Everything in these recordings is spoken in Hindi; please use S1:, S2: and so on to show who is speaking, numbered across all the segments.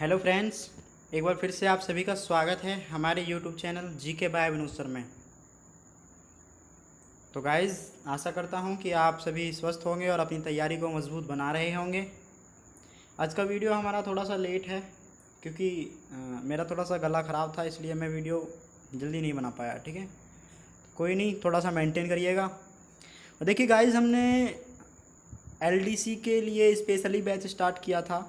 S1: हेलो फ्रेंड्स, एक बार फिर से आप सभी का स्वागत है हमारे YouTube channel GK by Vinod sir में। तो गाइज़, आशा करता हूं कि आप सभी स्वस्थ होंगे और अपनी तैयारी को मजबूत बना रहे होंगे। आज का वीडियो हमारा थोड़ा सा लेट है क्योंकि मेरा थोड़ा सा गला ख़राब था, इसलिए मैं वीडियो जल्दी नहीं बना पाया। ठीक है, कोई नहीं, थोड़ा सा मेंटेन करिएगा। और देखिए गाइज़, हमने एलडीसी के लिए स्पेशली बैच स्टार्ट किया था।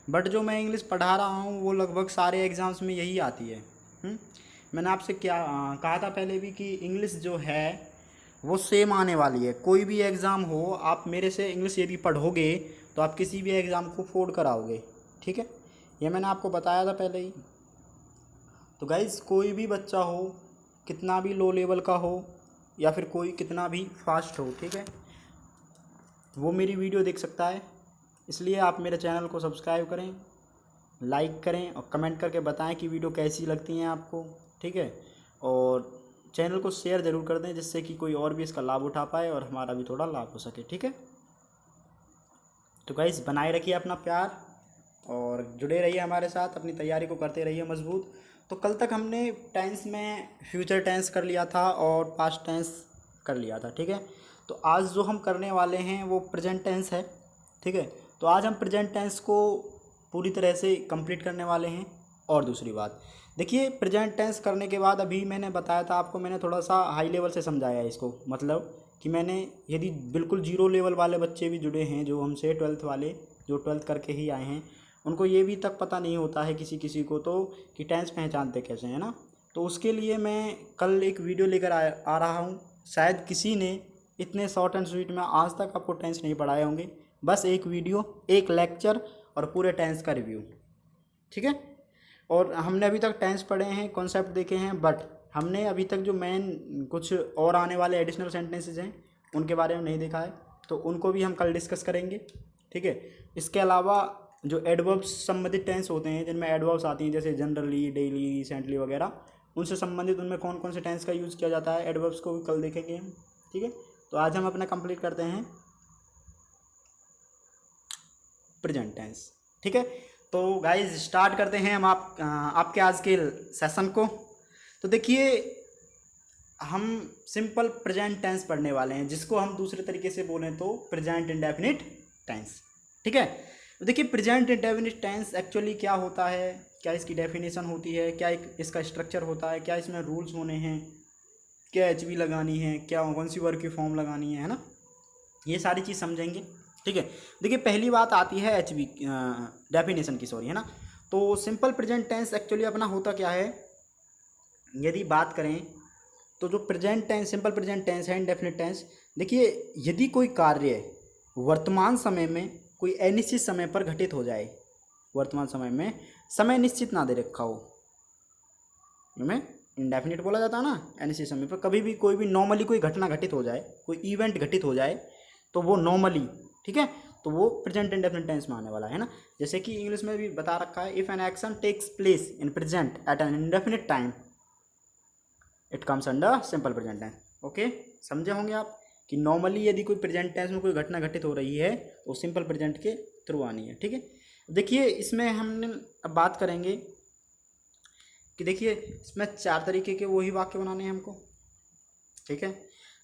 S1: बट जो मैं इंग्लिश पढ़ा रहा हूँ वो लगभग सारे एग्ज़ाम्स में यही आती है। मैंने आपसे क्या कहा था पहले भी कि इंग्लिश जो है वो सेम आने वाली है। कोई भी एग्ज़ाम हो, आप मेरे से इंग्लिश यदि पढ़ोगे तो आप किसी भी एग्ज़ाम को फोड़ कर आओगे। ठीक है, ये मैंने आपको बताया था पहले ही। तो गाइज़, कोई भी बच्चा हो, कितना भी लो लेवल का हो या फिर कोई कितना भी फास्ट हो, ठीक है, वो मेरी वीडियो देख सकता है। इसलिए आप मेरे चैनल को सब्सक्राइब करें, लाइक करें और कमेंट करके बताएं कि वीडियो कैसी लगती हैं आपको। ठीक है, और चैनल को शेयर ज़रूर कर दें जिससे कि कोई और भी इसका लाभ उठा पाए और हमारा भी थोड़ा लाभ हो सके। ठीक है, तो गाइस, बनाए रखिए अपना प्यार और जुड़े रहिए हमारे साथ, अपनी तैयारी को करते रहिए मजबूत। तो कल तक हमने टेंस में फ्यूचर टेंस कर लिया था और पास्ट टेंस कर लिया था। ठीक है, तो आज जो हम करने वाले हैं वो प्रेजेंट टेंस है। ठीक है, तो आज हम प्रेजेंट टेंस को पूरी तरह से कंप्लीट करने वाले हैं। और दूसरी बात, देखिए, प्रेजेंट टेंस करने के बाद अभी मैंने बताया था आपको, मैंने थोड़ा सा हाई लेवल से समझाया है इसको। मतलब कि मैंने, यदि बिल्कुल जीरो लेवल वाले बच्चे भी जुड़े हैं जो हमसे, ट्वेल्थ वाले जो ट्वेल्थ करके ही आए हैं, उनको ये भी तक पता नहीं होता है किसी किसी को तो कि टेंस पहचानते कैसे हैं ना। तो उसके लिए मैं कल एक वीडियो लेकर आ रहा हूँ। शायद किसी ने इतने शॉर्ट एंड स्वीट में आज तक आपको टेंस नहीं पढ़ाए होंगे। बस एक वीडियो, एक लेक्चर और पूरे टेंस का रिव्यू। ठीक है, और हमने अभी तक टेंस पढ़े हैं, कॉन्सेप्ट देखे हैं, बट हमने अभी तक जो मेन कुछ और आने वाले एडिशनल सेंटेंसेज हैं उनके बारे में नहीं देखा है, तो उनको भी हम कल डिस्कस करेंगे। ठीक है, इसके अलावा जो एडवर्ब्स संबंधित टेंस होते हैं, जिनमें एडवर्ब्स आती हैं जैसे जनरली, डेली, रिसेंटली वगैरह, उनसे संबंधित उनमें कौन कौन से टेंस का यूज़ किया जाता है, एडवर्ब्स को भी कल देखेंगे हम। ठीक है, तो आज हम अपना कंप्लीट करते हैं प्रेजेंट टेंस। ठीक है, तो गाइज स्टार्ट करते हैं हम आपके आज के सेशन को। तो देखिए, हम सिंपल प्रेजेंट टेंस पढ़ने वाले हैं, जिसको हम दूसरे तरीके से बोलें तो प्रेजेंट इंडेफिनिट टेंस। ठीक है, तो देखिए, प्रेजेंट इंडेफिनिट टेंस एक्चुअली क्या होता है, क्या इसकी डेफिनेशन होती है, क्या इसका स्ट्रक्चर होता है, क्या इसमें रूल्स होने हैं, क्या एचवी लगानी है, क्या कौन सी वर्ब की फॉर्म लगानी है ना, ये सारी चीज़ समझेंगे। ठीक है, देखिए, पहली बात आती है एचवी डेफिनेशन की, सॉरी, है ना। तो सिंपल प्रेजेंट टेंस एक्चुअली अपना होता क्या है, यदि बात करें तो जो present tense, simple present tense है, इंडेफिनिट टेंस, देखिए, यदि कोई कार्य वर्तमान समय में कोई अनिश्चित समय पर घटित हो जाए, वर्तमान समय में समय निश्चित ना दे रखा हो, में इंडेफिनिट बोला जाता है ना, अनिश्चित समय पर कभी भी कोई भी नॉर्मली कोई घटना घटित हो जाए, कोई इवेंट घटित हो जाए, तो वो नॉर्मली, ठीक है, तो वो प्रेजेंट इंडेफिनिट टेंस में आने वाला है ना। जैसे कि इंग्लिश में भी बता रखा है, if an action takes place in present at an indefinite time it comes under simple present tense. Okay, समझे होंगे आप कि नॉर्मली यदि कोई प्रेजेंट टेंस में कोई घटना घटित हो रही है तो सिंपल प्रेजेंट के थ्रू आनी है। ठीक है, देखिए, इसमें हमने अब बात करेंगे कि देखिए, इसमें 4 तरीके के वही वाक्य बनाने हैं हमको। ठीक है,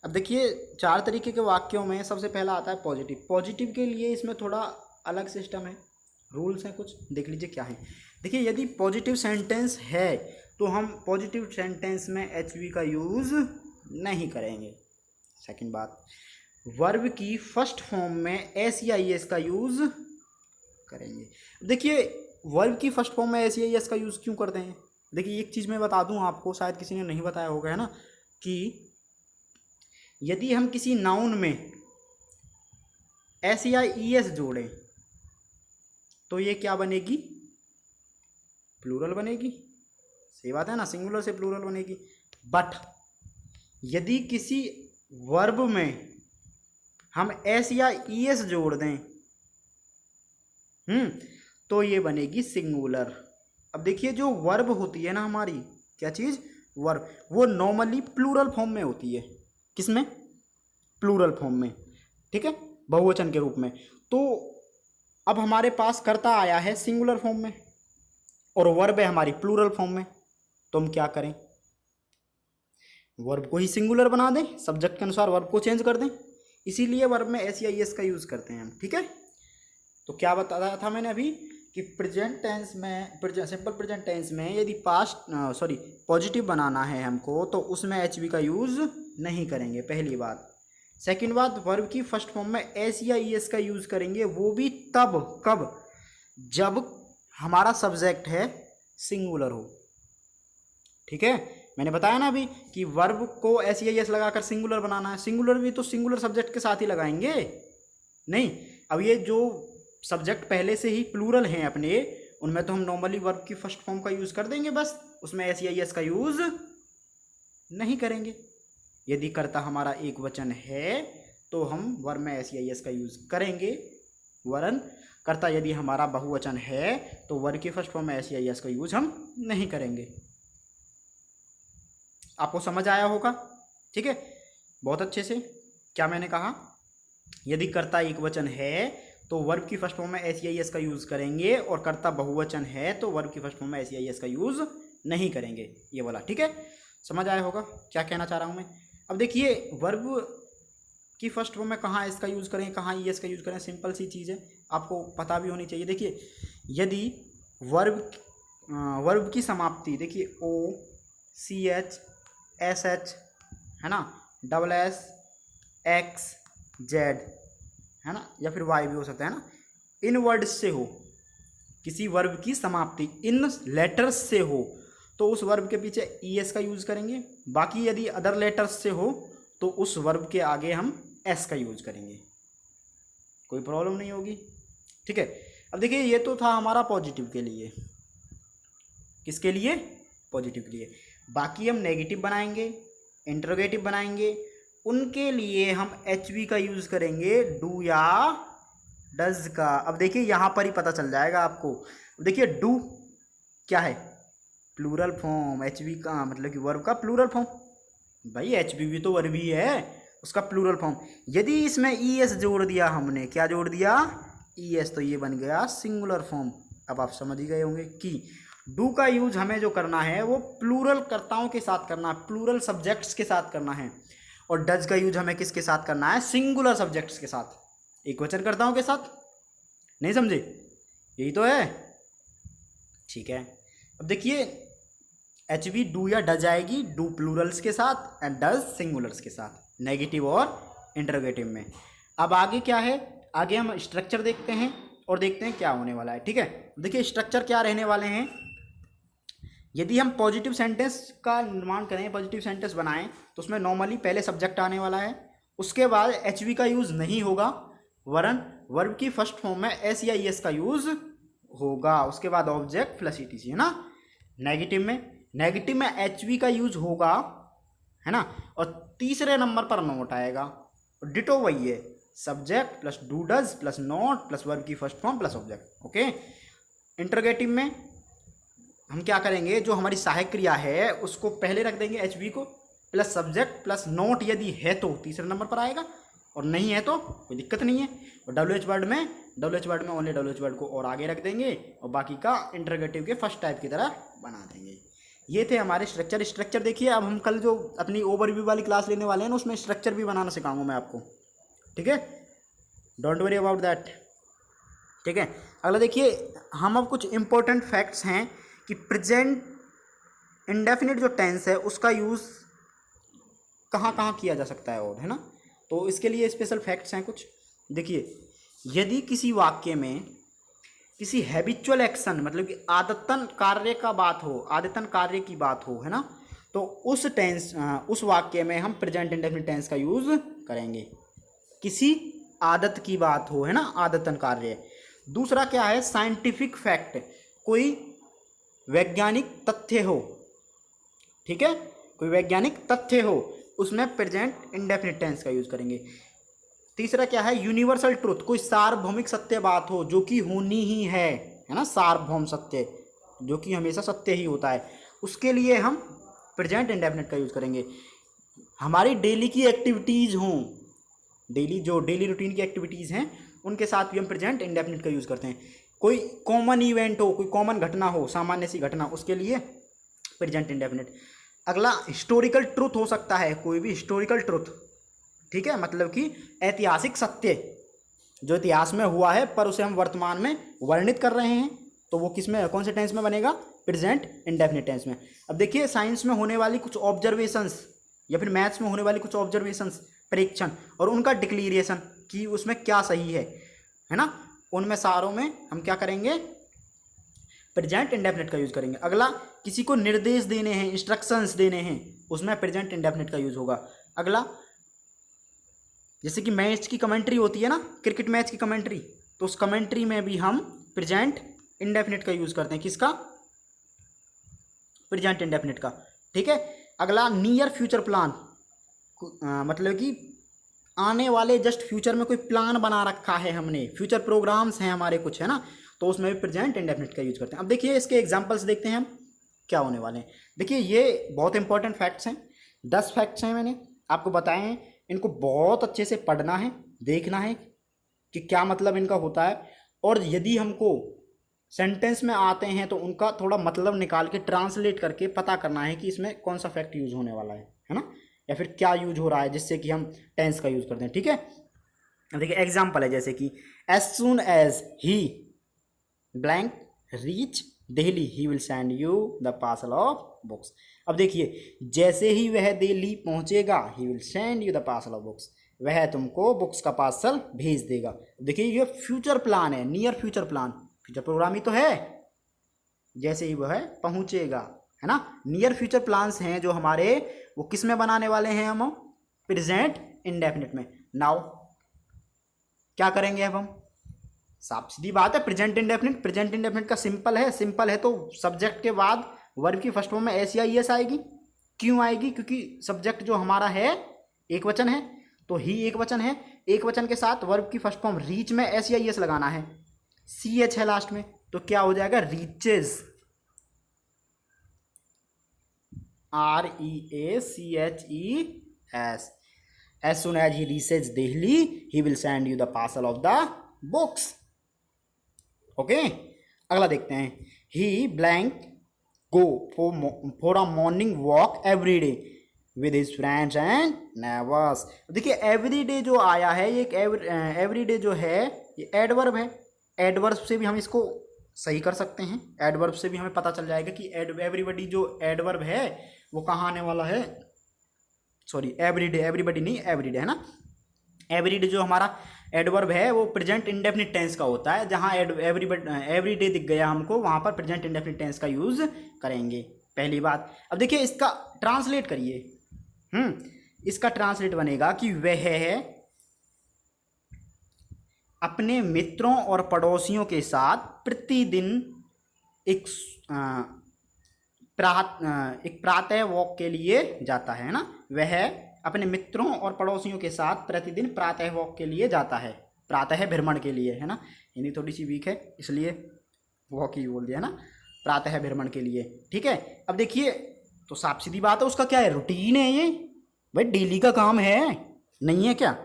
S1: अब देखिए, 4 तरीके के वाक्यों में सबसे पहला आता है पॉजिटिव। पॉजिटिव के लिए इसमें थोड़ा अलग सिस्टम है, रूल्स हैं कुछ, देख लीजिए क्या है। देखिए, यदि पॉजिटिव सेंटेंस है तो हम पॉजिटिव सेंटेंस में एचवी का यूज़ नहीं करेंगे। सेकंड बात, वर्ब की फर्स्ट फॉर्म में एस या एस का यूज़ करेंगे। देखिए, वर्ब की फर्स्ट फॉर्म में एस या एस का यूज़ क्यों करते हैं, देखिए, एक चीज़ मैं बता दूं आपको, शायद किसी ने नहीं बताया होगा, है ना, कि यदि हम किसी नाउन में एस या ई एस जोड़ें तो ये क्या बनेगी, प्लूरल बनेगी। सही बात है ना, सिंगुलर से प्लूरल बनेगी। बट यदि किसी वर्ब में हम एस या ई एस जोड़ दें तो ये बनेगी सिंगुलर। अब देखिए, जो वर्ब होती है ना हमारी, क्या चीज़, वर्ब, वो नॉर्मली प्लूरल फॉर्म में होती है। किसमें, प्लूरल फॉर्म में। ठीक है, बहुवचन के रूप में। तो अब हमारे पास कर्ता आया है सिंगुलर फॉर्म में और वर्ब है हमारी प्लूरल फॉर्म में, तो हम क्या करें, वर्ब को ही सिंगुलर बना दें, सब्जेक्ट के अनुसार वर्ब को चेंज कर दें, इसीलिए वर्ब में एस या एस का यूज़ करते हैं हम। ठीक है, तो क्या बताया था मैंने अभी कि प्रेजेंट टेंस में, सिंपल प्रेजेंट टेंस में यदि पॉजिटिव बनाना है हमको तो उसमें एच बी का यूज़ नहीं करेंगे, पहली बात। सेकंड बात, वर्ब की फर्स्ट फॉर्म में एस या एस का यूज़ करेंगे, वो भी तब कब, जब हमारा सब्जेक्ट है सिंगुलर हो। ठीक है, मैंने बताया ना अभी कि वर्ब को एस या एस लगाकर सिंगुलर बनाना है, सिंगुलर भी तो सिंगुलर सब्जेक्ट के साथ ही लगाएंगे नहीं। अब ये जो सब्जेक्ट पहले से ही प्लूरल हैं अपने, उनमें तो हम नॉर्मली वर्ब की फर्स्ट फॉर्म का यूज़ कर देंगे बस, उसमें एस या एस का यूज़ नहीं करेंगे। यदि कर्ता हमारा एक वचन है तो हम वर्ब में एस या एस का यूज़ करेंगे, वरन कर्ता यदि हमारा बहुवचन है तो वर्ब की फर्स्ट फॉर्म में एस या एस का यूज़ हम नहीं करेंगे। आपको समझ आया होगा? ठीक है, बहुत अच्छे से। क्या मैंने कहा, यदि कर्ता एक वचन है तो वर्ब की फर्स्ट फॉर्म में एस या एस का यूज़ करेंगे, और कर्ता बहुवचन है तो वर्ब की फर्स्ट फॉर्म में एस या एस का यूज़ नहीं करेंगे, ये वाला। ठीक है, समझ आया होगा क्या कहना चाह रहा हूँ मैं। अब देखिए, वर्ब की फर्स्ट फॉर्म में कहाँ एस का यूज़ करें, कहाँ ई एस का यूज़ करें, सिंपल सी चीज़ है, आपको पता भी होनी चाहिए। देखिए, यदि वर्ब की समाप्ति, देखिए ओ सी एच एस एच है ना, डबल एस एक्स जेड है ना, या फिर वाई भी हो सकता है ना, इन वर्ड्स से हो, किसी वर्ब की समाप्ति इन लेटर्स से हो तो उस वर्ब के पीछे ई एस का यूज़ करेंगे। बाकी यदि अदर लेटर्स से हो तो उस वर्ब के आगे हम एस का यूज़ करेंगे, कोई प्रॉब्लम नहीं होगी। ठीक है, अब देखिए, ये तो था हमारा पॉजिटिव के लिए, किसके लिए, पॉजिटिव के लिए। बाकी हम नेगेटिव बनाएंगे, इंटरोगेटिव बनाएंगे, उनके लिए हम एच वी का यूज़ करेंगे, डू या डज का। अब देखिए, यहाँ पर ही पता चल जाएगा आपको। देखिए, डू क्या है, प्लूरल फॉर्म, एच वी का मतलब कि वर्ब का प्लूरल फॉर्म। भाई एच वी भी तो वर्ब ही है, उसका प्लूरल फॉर्म। यदि इसमें ई एस जोड़ दिया हमने, क्या जोड़ दिया, ई एस, तो ये बन गया सिंगुलर फॉर्म। अब आप समझ ही गए होंगे कि डू का यूज हमें जो करना है वो प्लूरल कर्ताओं के साथ करना है, प्लूरल सब्जेक्ट्स के साथ करना है, और डज का यूज हमें किसके साथ करना है, सिंगुलर सब्जेक्ट्स के साथ, एक वचन कर्ताओं के साथ। नहीं समझे, यही तो है। ठीक है, अब देखिए, एच वी डू या डज आएगी, डू प्लूरल्स के साथ एंड डज सिंगुलर्स के साथ, नेगेटिव और इंटरोगेटिव में। अब आगे क्या है, आगे हम स्ट्रक्चर देखते हैं और देखते हैं क्या होने वाला है। ठीक है, देखिए स्ट्रक्चर क्या रहने वाले हैं। यदि हम पॉजिटिव सेंटेंस का निर्माण करें, पॉजिटिव सेंटेंस बनाएं, तो उसमें नॉर्मली पहले सब्जेक्ट आने वाला है, उसके बाद एच वी का यूज़ नहीं होगा, वरन वर्ब की फर्स्ट फॉर्म में एस या एस का यूज़ होगा, उसके बाद object plus E T C, है ना। नेगेटिव में एच वी का यूज होगा, है ना, और तीसरे नंबर पर नोट आएगा। डिटो वही है, subject plus do does plus not plus verb की first form plus object. Okay, interrogative में हम क्या करेंगे, जो हमारी सहायक क्रिया है उसको पहले रख देंगे, एच वी को, प्लस सब्जेक्ट प्लस नोट, यदि है तो तीसरे नंबर पर आएगा, और नहीं है तो कोई दिक्कत नहीं है। और डब्ल्यू एच वर्ड में ओनली डब्ल्यू एच वर्ड को और आगे रख देंगे, और बाकी का इंटरोगेटिव के फर्स्ट टाइप की तरह बना देंगे। ये थे हमारे स्ट्रक्चर देखिए, अब हम कल जो अपनी ओवरव्यू वाली क्लास लेने वाले हैं ना, उसमें स्ट्रक्चर भी बनाना सिखाऊंगा मैं आपको। ठीक है, डोंट वरी अबाउट दैट। ठीक है, अगला देखिए, हम अब कुछ इंपॉर्टेंट फैक्ट्स हैं कि प्रेजेंट इंडेफिनिट जो टेंस है उसका यूज़ कहाँ कहाँ किया जा सकता है, और है ना, तो इसके लिए स्पेशल फैक्ट्स हैं कुछ। देखिए, यदि किसी वाक्य में किसी हैबिचुअल एक्शन मतलब कि आदतन कार्य का बात हो, आदतन कार्य की बात हो, है ना, तो उस वाक्य में हम प्रेजेंट इंडेफिनिट टेंस का यूज़ करेंगे। किसी आदत की बात हो, है ना, आदतन कार्य। दूसरा क्या है, साइंटिफिक फैक्ट, कोई वैज्ञानिक तथ्य हो, ठीक है, कोई वैज्ञानिक तथ्य हो, उसमें प्रेजेंट इंडेफिनिट टेंस का यूज़ करेंगे। तीसरा क्या है, यूनिवर्सल ट्रुथ, कोई सार्वभौमिक सत्य बात हो जो कि होनी ही है ना, सार्वभौम सत्य जो कि हमेशा सत्य ही होता है, उसके लिए हम प्रेजेंट इंडेफिनिट का यूज़ करेंगे। हमारी डेली की एक्टिविटीज़ हों, डेली रूटीन की एक्टिविटीज़ हैं, उनके साथ भी हम प्रेजेंट इंडेफिनिट का यूज़ करते हैं। कोई कॉमन इवेंट हो, कोई कॉमन घटना हो, सामान्य सी घटना, उसके लिए प्रेजेंट इंडेफिनिट। अगला हिस्टोरिकल ट्रुथ हो सकता है, कोई भी हिस्टोरिकल ट्रुथ, ठीक है, मतलब कि ऐतिहासिक सत्य जो इतिहास में हुआ है पर उसे हम वर्तमान में वर्णित कर रहे हैं, तो वो किस में, कौन से टेंस में बनेगा, प्रेजेंट इंडेफिनिट टेंस में। अब देखिए साइंस में होने वाली कुछ ऑब्जर्वेशंस या फिर मैथ्स में होने वाली कुछ ऑब्जर्वेशंस, परीक्षण, और उनका डिक्लेरेशन कि उसमें क्या सही है ना, उनमें सारों में हम क्या करेंगे, प्रेजेंट इंडेफिनिट का यूज करेंगे। अगला किसी को निर्देश देने हैं, इंस्ट्रक्शंस देने हैं, उसमें प्रेजेंट इंडेफिनिट का यूज होगा। अगला जैसे कि मैच की कमेंट्री होती है ना, क्रिकेट मैच की कमेंट्री, तो उस कमेंट्री में भी हम प्रेजेंट इंडेफिनिट का यूज करते हैं, किसका, प्रेजेंट इंडेफिनिट का, ठीक है। अगला नियर फ्यूचर प्लान, मतलब कि आने वाले जस्ट फ्यूचर में कोई प्लान बना रखा है हमने, फ्यूचर प्रोग्राम्स हैं हमारे कुछ, है ना, तो उसमें भी प्रेजेंट इंडेफिनिट का यूज करते हैं। अब देखिए इसके एग्जांपल्स देखते हैं हम क्या होने वाले हैं। देखिए ये बहुत इंपॉर्टेंट फैक्ट्स हैं, 10 फैक्ट्स हैं मैंने आपको बताए हैं, इनको बहुत अच्छे से पढ़ना है, देखना है कि क्या मतलब इनका होता है, और यदि हमको सेंटेंस में आते हैं तो उनका थोड़ा मतलब निकाल के ट्रांसलेट करके पता करना है कि इसमें कौन सा फैक्ट यूज होने वाला है ना, या फिर क्या यूज हो रहा है जिससे कि हम टेंस का यूज करते हैं, ठीक है। देखिए एग्जाम्पल है जैसे कि as soon as he blank reach Delhi he will send you the parcel of books. अब देखिए जैसे ही वह दिल्ली पहुंचेगा, he will send you the parcel of books, वह तुमको बुक्स का पार्सल भेज देगा। देखिए ये फ्यूचर प्लान है, near future plan, future program ही तो है, जैसे ही वह पहुंचेगा, है ना। नियर फ्यूचर प्लान्स हैं जो हमारे, वो किस में बनाने वाले हैं हम, प्रेजेंट इंडेफिनिट में। नाउ क्या करेंगे अब हम, साफ सीधी बात है, प्रेजेंट इंडेफिनिट, प्रेजेंट इंडेफिनिट का सिंपल है, सिंपल है तो सब्जेक्ट के बाद वर्ब की फर्स्ट फॉर्म में एस या ईएस आएगी। क्यों आएगी, क्योंकि सब्जेक्ट जो हमारा है एक वचन है, तो ही एक वचन है, एक वचन के साथ वर्ब की फर्स्ट फॉर्म रीच में एस या ईएस लगाना है, सी एच है लास्ट में, तो क्या हो जाएगा, reaches, REACHES, as soon as he reaches Delhi he will send you the parcel of the books, okay. अगला देखते हैं, he blank go for a morning walk every day with his friends and neighbors। देखिए एवरी डे जो आया है, ये एक एवरी डे जो है ये एडवर्ब है, एडवर्ब से भी हम इसको सही कर सकते हैं, एडवर्ब से भी हमें पता चल जाएगा कि एवरीबडी जो एडवर्ब है वो कहाँ आने वाला है, सॉरी एवरीडे, एवरीबडी नहीं एवरीडे, है ना। एवरीडे जो हमारा एडवर्ब है वो प्रेजेंट इंडेफिनिट टेंस का होता है, जहाँ एवरीडे दिख गया हमको वहाँ पर प्रेजेंट इंडेफिनिट टेंस का यूज करेंगे, पहली बात। अब देखिए इसका ट्रांसलेट करिए, इसका ट्रांसलेट बनेगा कि वह अपने मित्रों और पड़ोसियों के साथ प्रतिदिन एक प्रातः वॉक के लिए जाता है ना, वह अपने मित्रों और पड़ोसियों के साथ प्रतिदिन प्रातः वॉक के लिए जाता है, प्रातः भ्रमण के लिए, है ना, हिंदी थोड़ी सी वीक है इसलिए वॉक ही बोल दिया ना, प्रातः भ्रमण के लिए, ठीक है। अब देखिए तो साफ सीधी बात है, उसका क्या है, रूटीन है ये, भाई डेली का काम है, नहीं है क्या,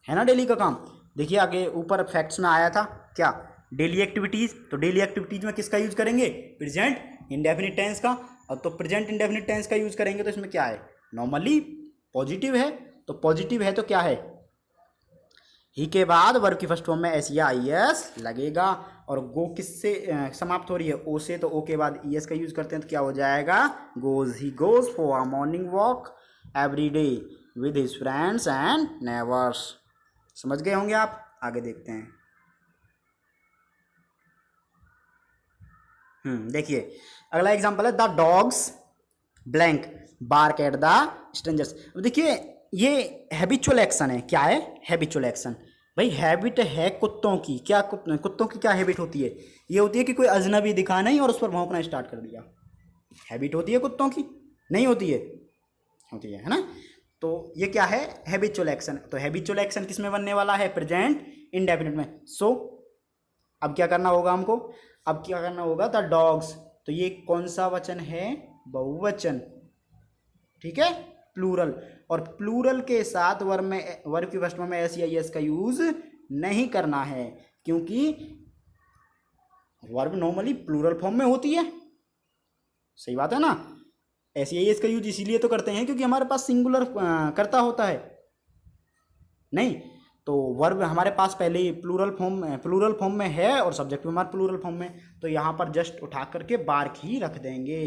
S1: है ना डेली का काम। देखिए आगे ऊपर फैक्ट्स में आया था क्या, डेली एक्टिविटीज़, तो डेली एक्टिविटीज़ में किसका यूज़ करेंगे, प्रेजेंट इंडेफिनिट टेंस का। अब तो प्रेजेंट इंडेफिनिट टेंस का यूज़ करेंगे तो इसमें क्या है, नॉर्मली पॉजिटिव है, तो पॉजिटिव है तो क्या है, ही के बाद वर्ब की फर्स्ट फॉर्म में एस या आई एस लगेगा, और गो किससे समाप्त हो रही है, ओ से, तो ओ के बाद ई एस का यूज़ करते हैं तो क्या हो जाएगा, goes, he goes for a morning walk every day with his friends and neighbours. समझ गए होंगे आप, आगे देखते हैं। देखिए अगला एग्जांपल है the dogs blank bark at the strangers. देखिए ये हैबिचुअल एक्शन है, क्या है, हैबिचुअल एक्शन। भाई हैबिट है कुत्तों की, क्या कुत्तों की क्या हैबिट होती है, ये होती है कि कोई अजनबी दिखा नहीं और उस पर भौंकना स्टार्ट कर दिया, हैबिट होती है कुत्तों की, नहीं होती है, होती है ना। तो ये क्या है, हैबिचुअल एक्शन, तो हैबिचुअल एक्शन किस में बनने वाला है, प्रेजेंट इंडेफिनिट में। सो अब क्या करना होगा हमको, अब क्या करना होगा, द डॉग्स, तो ये कौन सा वचन है, बहुवचन, ठीक है, प्लूरल, और प्लूरल के साथ वर्ब की फर्स्ट फॉर्म में एस या एस का यूज नहीं करना है, क्योंकि वर्ब नॉर्मली प्लूरल फॉर्म में होती है। सही बात है ना। ऐसे ही इसका यूज इसीलिए तो करते हैं क्योंकि हमारे पास सिंगुलर कर्ता होता है। नहीं तो वर्ब हमारे पास पहले ही प्लूरल फॉर्म में है और सब्जेक्ट भी हमारे प्लूरल फॉर्म में, तो यहाँ पर जस्ट उठा करके बार्क ही रख देंगे,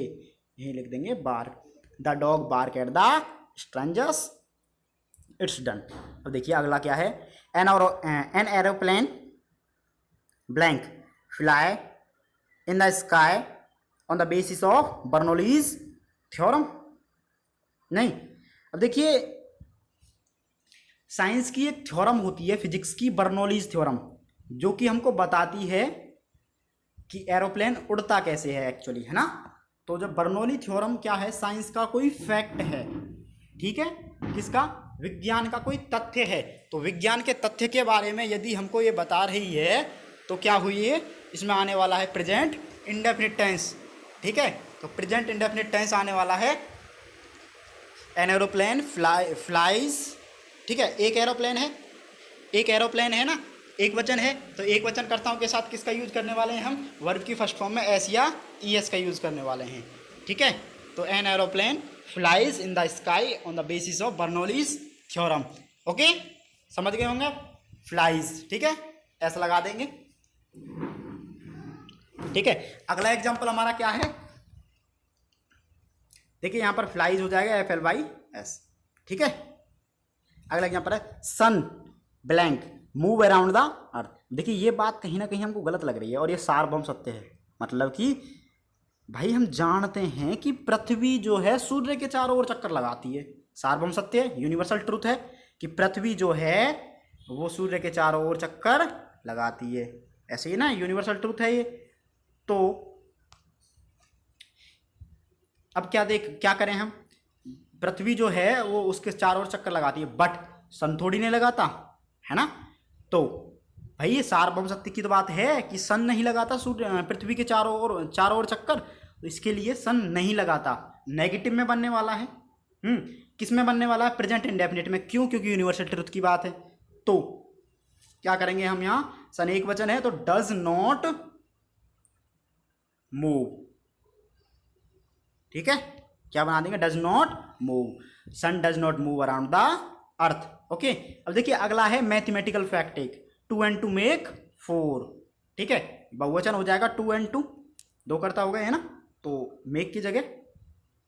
S1: यही लिख देंगे bark. The dog bark at the strangers, it's done. अब देखिए अगला क्या है, an aeroplane blank fly in the sky on the basis of Bernoulli's theorem. नहीं, अब देखिए साइंस की एक थ्योरम होती है फिजिक्स की, बर्नौलीज थ्योरम, जो कि हमको बताती है कि एरोप्लेन उड़ता कैसे है एक्चुअली, है ना। तो जब बर्नौली थ्योरम क्या है, साइंस का कोई फैक्ट है, ठीक है, किसका, विज्ञान का कोई तथ्य है। तो विज्ञान के तथ्य के बारे में यदि हमको ये बता रही है तो क्या हुई है, इसमें आने वाला है प्रेजेंट इंडेफिनिट टेंस, ठीक है। तो प्रेजेंट इंडेफिनिट टेंस आने वाला है, एन एरोप्लेन फ्लाइज, ठीक है। एक एरोप्लेन है ना, एक वचन है, तो एक वचन कर्ताओं के साथ किसका यूज करने वाले हैं हम, वर्ब की फर्स्ट फॉर्म में एस या ईएस का यूज करने वाले हैं, ठीक है। तो an aeroplane flies in the sky on the basis of Bernoulli's theorem. Okay, समझ गए होंगे आप, फ्लाइज, ठीक है, ऐसा लगा देंगे, ठीक है। अगला एग्जांपल हमारा क्या है, देखिए यहां पर फ्लाइज हो जाएगा FLYS, ठीक है। अगला एग्जांपल है sun blank move around the earth. देखिए ये बात कहीं ना कहीं हमको गलत लग रही है और ये सार्वभौम सत्य है, मतलब कि भाई हम जानते हैं कि पृथ्वी जो है सूर्य के चारों ओर चक्कर लगाती है, सार्वभौम सत्य है, यूनिवर्सल ट्रूथ है कि पृथ्वी जो है वो सूर्य के चारों ओर चक्कर लगाती है, ऐसे ही ना, यूनिवर्सल ट्रूथ है ये। तो अब क्या करें हम, पृथ्वी जो है वो उसके चारों ओर चक्कर लगाती है, बट सन थोड़ी नहीं लगाता, है ना। तो भाई ये सार्वभौम सत्य की तो बात है कि सन नहीं लगाता सूर्य पृथ्वी के चारों ओर चक्कर, तो इसके लिए सन नहीं लगाता, नेगेटिव में बनने वाला है। किस में बनने वाला है, प्रेजेंट इंडेफिनिट में। क्यों, क्योंकि यूनिवर्सल ट्रुथ की बात है। तो क्या करेंगे हम, यहां सन एक वचन है तो डज नॉट मूव, ठीक है, क्या बना देंगे, does not move, sun does not move around the earth. Okay, अब देखिए अगला है मैथमेटिकल फैक्ट, एक 2 and 2 make 4, ठीक है, बहुवचन हो जाएगा 2 and 2, दो कर्ता हो गए, है ना, तो मेक की जगह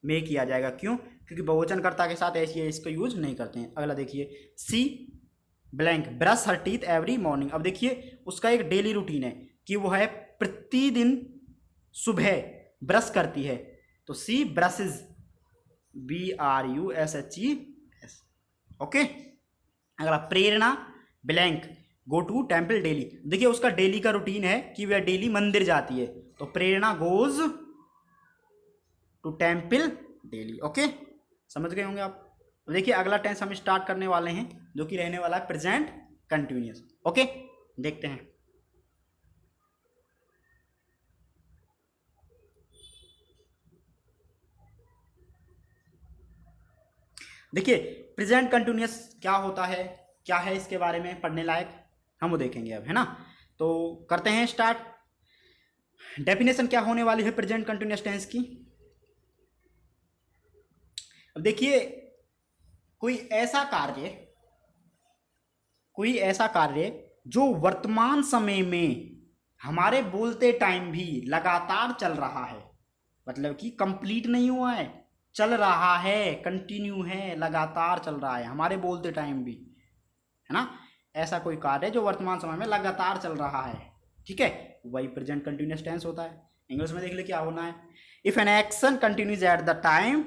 S1: मेक किया जाएगा। क्यों, क्योंकि बहुवचन कर्ता के साथ ऐसी इसका यूज नहीं करते हैं। अगला देखिए she blank brush her teeth every morning. अब देखिए उसका एक डेली रूटीन है कि वो है प्रतिदिन सुबह ब्रश करती है, तो सी ब्रशेज, BRUSHES, ओके। अगला Prerna blank go to temple daily. देखिए उसका डेली का रूटीन है कि वह डेली मंदिर जाती है, तो Prerna goes to temple daily. Okay, समझ गए होंगे आप। देखिए अगला टेंस हम स्टार्ट करने वाले हैं जो कि रहने वाला है प्रेजेंट कंटिन्यूअस। ओके, देखते हैं। देखिए प्रेजेंट कंटिन्यूअस क्या होता है, क्या है इसके बारे में पढ़ने लायक, हम वो देखेंगे अब, है ना। तो करते हैं स्टार्ट। डेफिनेशन क्या होने वाली है प्रेजेंट कंटिन्यूअस टेंस की। अब देखिए कोई ऐसा कार्य जो वर्तमान समय में हमारे बोलते टाइम भी लगातार चल रहा है, मतलब कि कंप्लीट नहीं हुआ है, चल रहा है, कंटिन्यू है, लगातार चल रहा है हमारे बोलते टाइम भी, है ना। ऐसा कोई कार्य जो वर्तमान समय में लगातार चल रहा है, ठीक है, वही प्रेजेंट कंटिन्यूअस टेंस होता है। इंग्लिश में देख ले क्या होना है, if an action continues at the time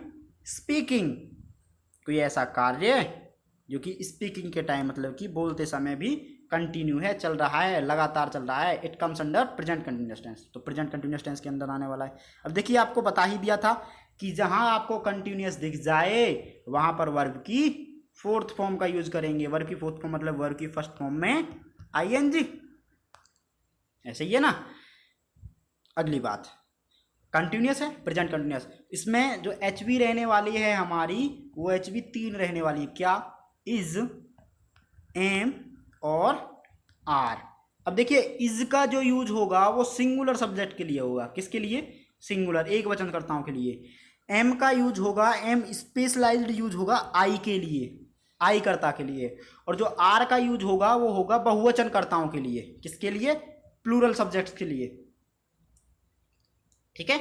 S1: speaking, कोई ऐसा कार्य जो कि स्पीकिंग के टाइम मतलब कि बोलते समय भी कंटिन्यू है, चल रहा है, लगातार चल रहा है, it comes under present continuous tense. तो प्रेजेंट कंटिन्यूअस टेंस के अंदर आने वाला है। अब देखिए आपको बता ही दिया था कि जहां आपको कंटिन्यूअस दिख जाए वहां पर वर्ब की फोर्थ फॉर्म का यूज करेंगे। वर्ब की फोर्थ फॉर्म मतलब वर्ब की फर्स्ट फॉर्म में ING, ऐसे ही है ना। अगली बात कंटिन्यूअस है, प्रेजेंट कंटिन्यूअस, इसमें जो HV रहने वाली है हमारी, वो HV 3 रहने वाली है, क्या, इज, एम और आर। अब देखिए इज का जो यूज होगा वो सिंगुलर सब्जेक्ट के लिए होगा। किसके लिए? सिंगुलर, एक वचनकर्ताओं के लिए। एम का यूज होगा, एम स्पेशलाइज्ड यूज होगा आई के लिए, आई कर्ता के लिए। और जो आर का यूज होगा वो होगा बहुवचनकर्ताओं के लिए। किसके लिए? प्लूरल सब्जेक्ट्स के लिए। ठीक है,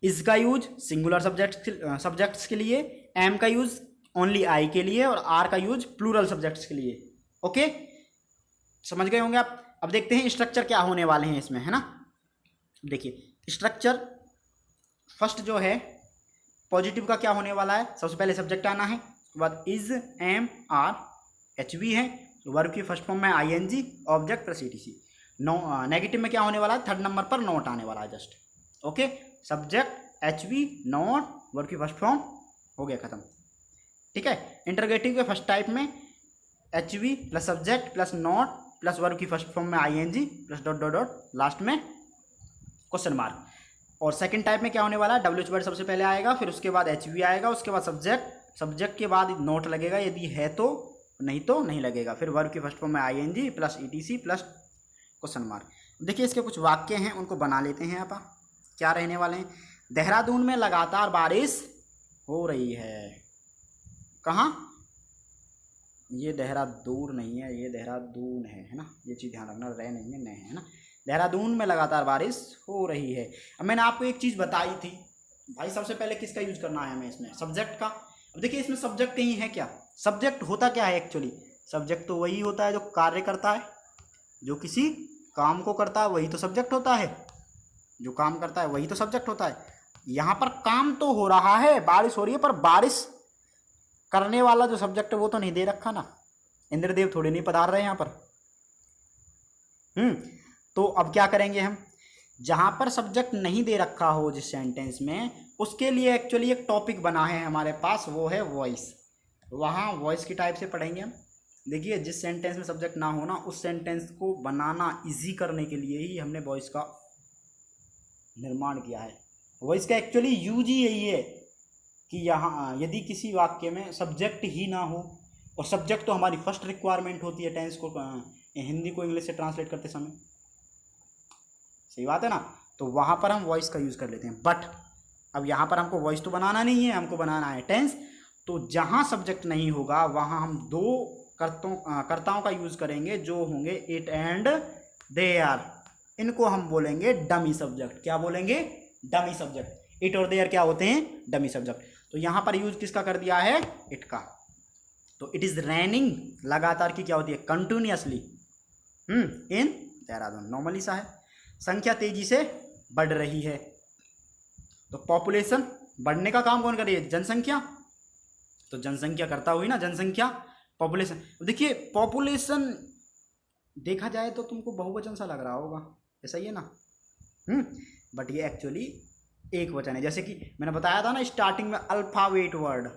S1: इज का यूज सिंगुलर सब्जेक्ट्स के लिए, एम का यूज ओनली आई के लिए, और आर का यूज प्लूरल सब्जेक्ट्स के लिए। ओके, समझ गए होंगे आप। अब देखते हैं स्ट्रक्चर क्या होने वाले हैं इसमें, है ना। देखिए स्ट्रक्चर फर्स्ट जो है पॉजिटिव का क्या होने वाला है, सबसे पहले सब्जेक्ट आना है, उसके बाद is, am, are, H V है, वर्ब की फर्स्ट फॉर्म में I N G, object plus ETC. Negative में क्या होने वाला है, थर्ड नंबर पर नॉट आने वाला है just. Okay, subject H V not, verb की फर्स्ट फॉर्म, हो गया खत्म। ठीक है, इंटरोगेटिव के फर्स्ट टाइप में H V plus subject plus not plus verb की फर्स्ट फॉर्म में I N G plus dot dot dot last में क्वेश्चन मार्क। और सेकंड टाइप में क्या होने वाला है, डब्ल्यू एच वर्ड सबसे पहले आएगा, फिर उसके बाद एच वी आएगा, उसके बाद सब्जेक्ट, सब्जेक्ट के बाद नोट लगेगा यदि है तो, नहीं तो नहीं लगेगा, फिर वर्ब की फर्स्ट फॉर्म में I N G plus E T C plus question mark. देखिए इसके कुछ वाक्य हैं, उनको बना लेते हैं आप। क्या रहने वाले हैं, देहरादून में लगातार बारिश हो रही है। कहाँ? ये देहरादून नहीं है, ये देहरादून है ना, ये चीज़ ध्यान रखना, रह नहीं है, नहीं है ना। देहरादून में लगातार बारिश हो रही है। अब मैंने आपको एक चीज़ बताई थी भाई, सबसे पहले किसका यूज करना है हमें इसमें, सब्जेक्ट का। अब देखिए इसमें सब्जेक्ट ही है क्या, सब्जेक्ट होता क्या है एक्चुअली, सब्जेक्ट तो वही होता है जो कार्य करता है, जो किसी काम को करता है वही तो सब्जेक्ट होता है, जो काम करता है वही तो सब्जेक्ट होता है। यहाँ पर काम तो हो रहा है, बारिश हो रही है, पर बारिश करने वाला जो सब्जेक्ट है वो तो नहीं दे रखा ना, इंद्रदेव थोड़ी नहीं पधार रहे यहाँ पर। तो अब क्या करेंगे हम, जहां पर सब्जेक्ट नहीं दे रखा हो जिस सेंटेंस में, उसके लिए एक्चुअली एक टॉपिक बना है हमारे पास, वो है वॉइस। वहाँ वॉइस की टाइप से पढ़ेंगे हम। देखिए जिस सेंटेंस में सब्जेक्ट ना हो ना, उस सेंटेंस को बनाना इजी करने के लिए ही हमने वॉइस का निर्माण किया है। वॉइस का एक्चुअली यूज ही यही है कि यहाँ यदि किसी वाक्य में सब्जेक्ट ही ना हो, और सब्जेक्ट तो हमारी फर्स्ट रिक्वायरमेंट होती है टेंस को, हिंदी को इंग्लिश से ट्रांसलेट करते समय, सही बात है ना, तो वहाँ पर हम वॉइस का यूज़ कर लेते हैं। बट अब यहाँ पर हमको वॉइस तो बनाना नहीं है, हमको बनाना है टेंस। तो जहाँ सब्जेक्ट नहीं होगा वहाँ हम दो कर्ताओं का यूज़ करेंगे जो होंगे इट एंड दे आर। इनको हम बोलेंगे डमी सब्जेक्ट। क्या बोलेंगे? Dummy subject. इट और देयर क्या होते हैं? Dummy subject. तो यहाँ पर यूज किसका कर दिया है? इट का। तो इट इज रैनिंग, लगातार की क्या होती है? कंटिन्यूअसली इन देहरादून, नॉर्मली सा है। संख्या तेजी से बढ़ रही है, तो पॉपुलेशन बढ़ने का काम कौन कर रही है? जनसंख्या। तो जनसंख्या करता हुई ना, जनसंख्या, पॉपुलेशन। देखिए पॉपुलेशन देखा जाए तो तुमको बहुवचन सा लग रहा होगा, ऐसा ही है ना, बट ये एक्चुअली एक वचन है। जैसे कि मैंने बताया था ना स्टार्टिंग में, अल्फाबेट वर्ड।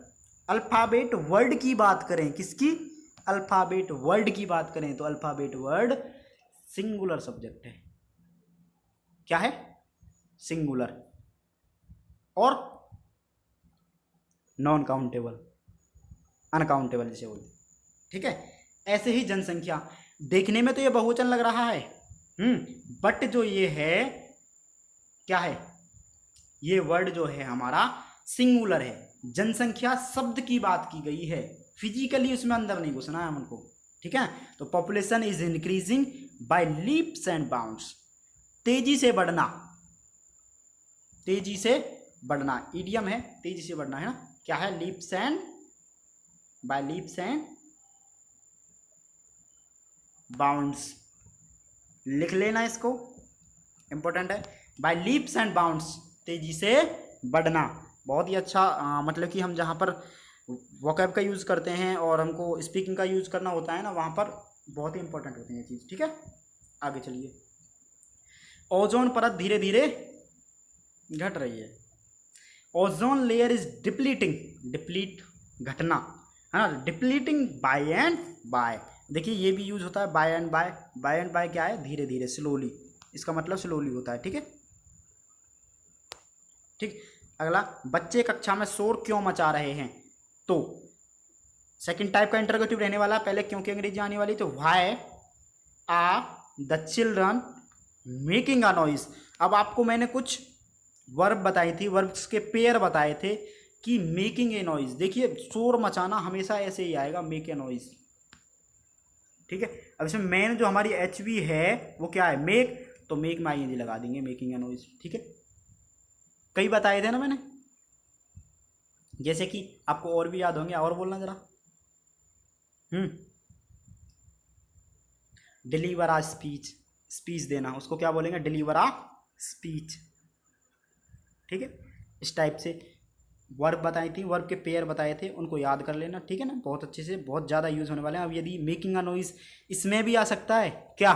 S1: अल्फाबेट वर्ड की बात करें, किसकी? अल्फाबेट वर्ड की बात करें तो अल्फाबेट वर्ड सिंगुलर सब्जेक्ट है। क्या है? सिंगुलर और नॉन काउंटेबल, अनकाउंटेबल जिसे बोलते हैं। ठीक है, ऐसे ही जनसंख्या, देखने में तो ये बहुवचन लग रहा है, बट जो ये है क्या है? ये वर्ड जो है हमारा सिंगुलर है। जनसंख्या शब्द की बात की गई है, फिजिकली उसमें अंदर नहीं घुसना है हमको। ठीक है, तो population is increasing by leaps and bounds, तेजी से बढ़ना, तेजी से बढ़ना, ईडियम है, तेजी से बढ़ना है ना। क्या है? Leaps and, by leaps and bounds, लिख लेना इसको, इंपॉर्टेंट है। बाय लीप्स एंड बाउंड्स, तेजी से बढ़ना। बहुत ही अच्छा, मतलब कि हम जहाँ पर वोकैब का यूज़ करते हैं और हमको स्पीकिंग का यूज़ करना होता है ना, वहाँ पर बहुत ही इंपॉर्टेंट होती है ये चीज़। ठीक है, आगे चलिए। ओजोन परत धीरे धीरे घट रही है। Ozone layer is depleting, deplete घटना है ना, डिप्लीटिंग बाय एंड बाय। देखिए ये भी यूज होता है by and by. By and by क्या है? धीरे धीरे, स्लोली, इसका मतलब स्लोली होता है। ठीक है, ठीक। अगला, बच्चे कक्षा में शोर क्यों मचा रहे हैं? तो सेकंड टाइप का इंटरोगेटिव रहने वाला, पहले क्योंकि अंग्रेजी आने वाली, तो why are the children making a noise. अब आपको मैंने कुछ वर्ब बताई थी, वर्ब्स के पेयर बताए थे कि मेकिंग ए नॉइज। देखिए शोर मचाना हमेशा ऐसे ही आएगा, मेक ए नॉइज, ठीक है। अब इसमें मेन जो हमारी एच वी है वो क्या है, मेक, तो मेक में आई लगा देंगे, मेकिंग ए नॉइज, ठीक है। कई बताए थे ना मैंने, जैसे कि आपको और भी याद होंगे, और बोलना जरा। डिलीवर आ स्पीच, स्पीच देना, उसको क्या बोलेंगे, डिलीवर आ स्पीच, ठीक है। इस टाइप से वर्ब बताई थी, वर्ब के पेयर बताए थे, उनको याद कर लेना, ठीक है ना, बहुत अच्छे से, बहुत ज़्यादा यूज़ होने वाले हैं। अब यदि मेकिंग अ नॉइज, इसमें भी आ सकता है क्या,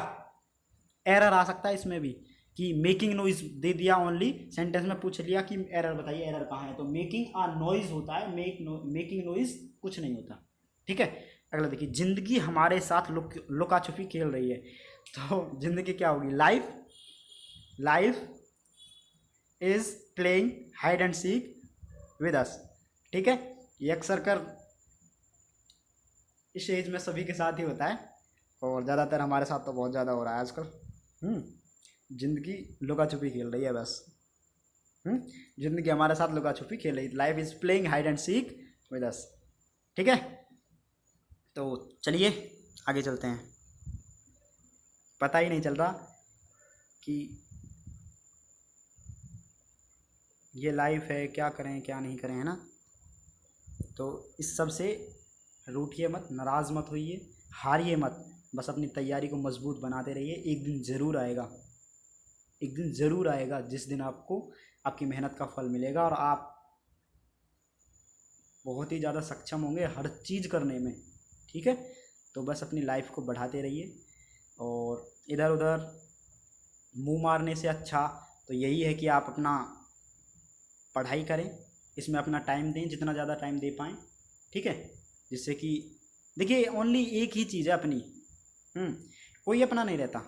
S1: एरर आ सकता है इसमें भी, कि मेकिंग नॉइज दे दिया, ओनली सेंटेंस में पूछ लिया कि एरर बताइए, एरर कहाँ है, तो मेकिंग अ नॉइज होता है, मेकिंग नॉइज कुछ नहीं होता, ठीक है। अगला देखिए, जिंदगी हमारे साथ लुका छुपी खेल रही है, तो जिंदगी क्या होगी, life, life is playing hide and seek with us, ठीक है। ये अक्सर कर इस एज में सभी के साथ ही होता है, और ज़्यादातर हमारे साथ तो बहुत ज़्यादा हो रहा है आजकल। जिंदगी लुका छुपी खेल रही है बस। जिंदगी हमारे साथ लुका छुपी खेल रही है, life is playing hide and seek with us, ठीक है। तो चलिए आगे चलते हैं। पता ही नहीं चल रहा कि ये लाइफ है, क्या करें क्या नहीं करें, है ना। तो इस सब से रूठिए मत, नाराज़ मत होइए, हारिए मत, बस अपनी तैयारी को मजबूत बनाते रहिए। एक दिन ज़रूर आएगा, एक दिन ज़रूर आएगा जिस दिन आपको आपकी मेहनत का फल मिलेगा, और आप बहुत ही ज़्यादा सक्षम होंगे हर चीज़ करने में, ठीक है। तो बस अपनी लाइफ को बढ़ाते रहिए, और इधर उधर मुंह मारने से अच्छा तो यही है कि आप अपना पढ़ाई करें, इसमें अपना टाइम दें, जितना ज़्यादा टाइम दे पाएँ, ठीक है। जिससे कि देखिए ओनली एक ही चीज़ है अपनी, कोई अपना नहीं रहता।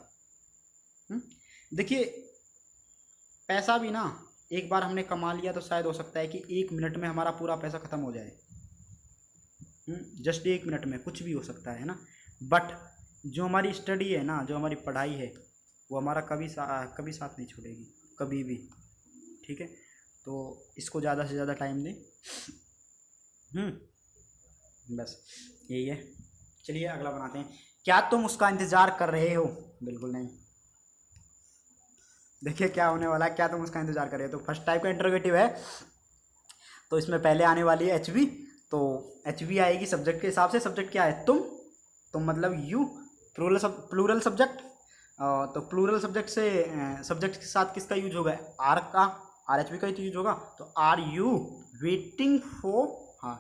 S1: देखिए पैसा भी ना, एक बार हमने कमा लिया तो शायद हो सकता है कि 1 मिनट में हमारा पूरा पैसा ख़त्म हो जाए, जस्ट 1 मिनट में कुछ भी हो सकता है ना। बट जो हमारी स्टडी है ना, जो हमारी पढ़ाई है, वो हमारा कभी साथ नहीं छोड़ेगी, कभी भी, ठीक है। तो इसको ज़्यादा से ज़्यादा टाइम दें, बस यही है। चलिए अगला बनाते हैं। क्या तुम उसका इंतज़ार कर रहे हो, बिल्कुल नहीं। देखिए क्या होने वाला है, क्या तुम उसका इंतज़ार कर रहे हो, तो फर्स्ट टाइप का इंटरोगेटिव है, तो इसमें पहले आने वाली है एच वी, तो एच वी आएगी सब्जेक्ट के हिसाब से। सब्जेक्ट क्या है, तुम मतलब यू, प्लूरल सब्जेक्ट, तो प्लूरल सब्जेक्ट से सब्जेक्ट के साथ किसका यूज होगा, आर का, आर एच वी का ही तो यूज होगा, तो आर यू वेटिंग फॉर, हाँ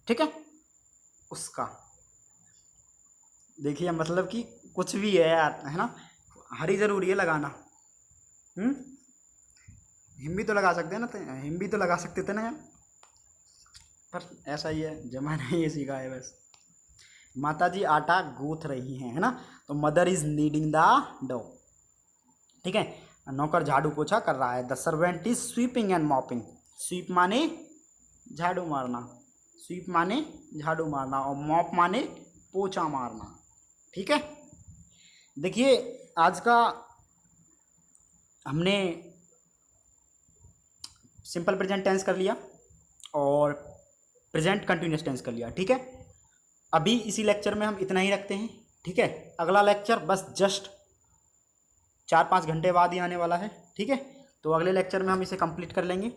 S1: ठीक है, उसका। देखिए मतलब कि कुछ भी है यार, है ना, हरी ज़रूरी है लगाना। हिम भी तो लगा सकते हैं ना, हिम भी तो लगा सकते थे ना यार, पर ऐसा ही है, जमाना ही ये सीखा है बस। माता जी आटा गूंथ रही हैं, है ना, तो mother is kneading the dough, ठीक है। नौकर झाड़ू पोछा कर रहा है, the servant is sweeping and mopping. Sweep माने झाड़ू मारना, स्वीप माने झाड़ू मारना, और मॉप माने पोछा मारना, ठीक है। देखिए आज का हमने सिंपल प्रेजेंट टेंस कर लिया और प्रेजेंट कंटिन्यूस टेंस कर लिया, ठीक है। अभी इसी लेक्चर में हम इतना ही रखते हैं, ठीक है। अगला लेक्चर बस जस्ट 4-5 घंटे बाद ही आने वाला है, ठीक है। तो अगले लेक्चर में हम इसे कंप्लीट कर लेंगे,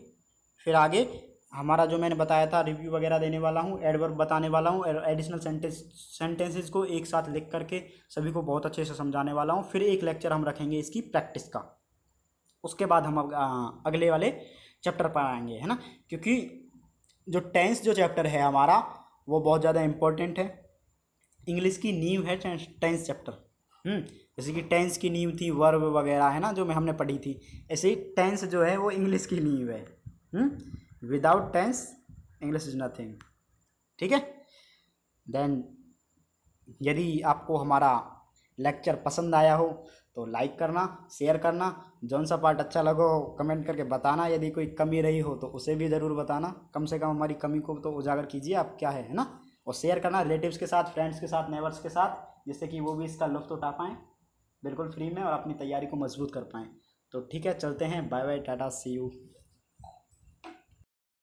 S1: फिर आगे हमारा जो मैंने बताया था रिव्यू वगैरह देने वाला हूँ, एडवर्ब बताने वाला हूँ, एडिशनल सेंटेंसेस को एक साथ लिख करके सभी को बहुत अच्छे से समझाने वाला हूँ। फिर एक लेक्चर हम रखेंगे इसकी प्रैक्टिस का, उसके बाद हम अगले वाले चैप्टर पर आएंगे, है ना। क्योंकि जो टेंस जो चैप्टर है हमारा वो बहुत ज़्यादा इम्पोर्टेंट है, इंग्लिश की नींव है टेंस चैप्टर। जैसे कि टेंस की नींव थी वर्ब वगैरह, है ना, जो मैं हमने पढ़ी थी, ऐसे ही टेंस जो है वो इंग्लिश की नींव है। Without tense English is nothing, ठीक है। देन यदि आपको हमारा लेक्चर पसंद आया हो तो लाइक करना, शेयर करना, जौन सा पार्ट अच्छा लगा हो कमेंट करके बताना, यदि कोई कमी रही हो तो उसे भी ज़रूर बताना, कम से कम हमारी कमी को तो उजागर कीजिए आप, क्या है ना। और शेयर करना रिलेटिव्स के साथ, फ्रेंड्स के साथ, नेबर्स के साथ, जिससे कि वो भी इसका लुत्फ़ उठा पाएँ बिल्कुल फ्री में और अपनी तैयारी को मजबूत कर पाएँ। तो ठीक है, चलते हैं। Bye bye, tata, see you.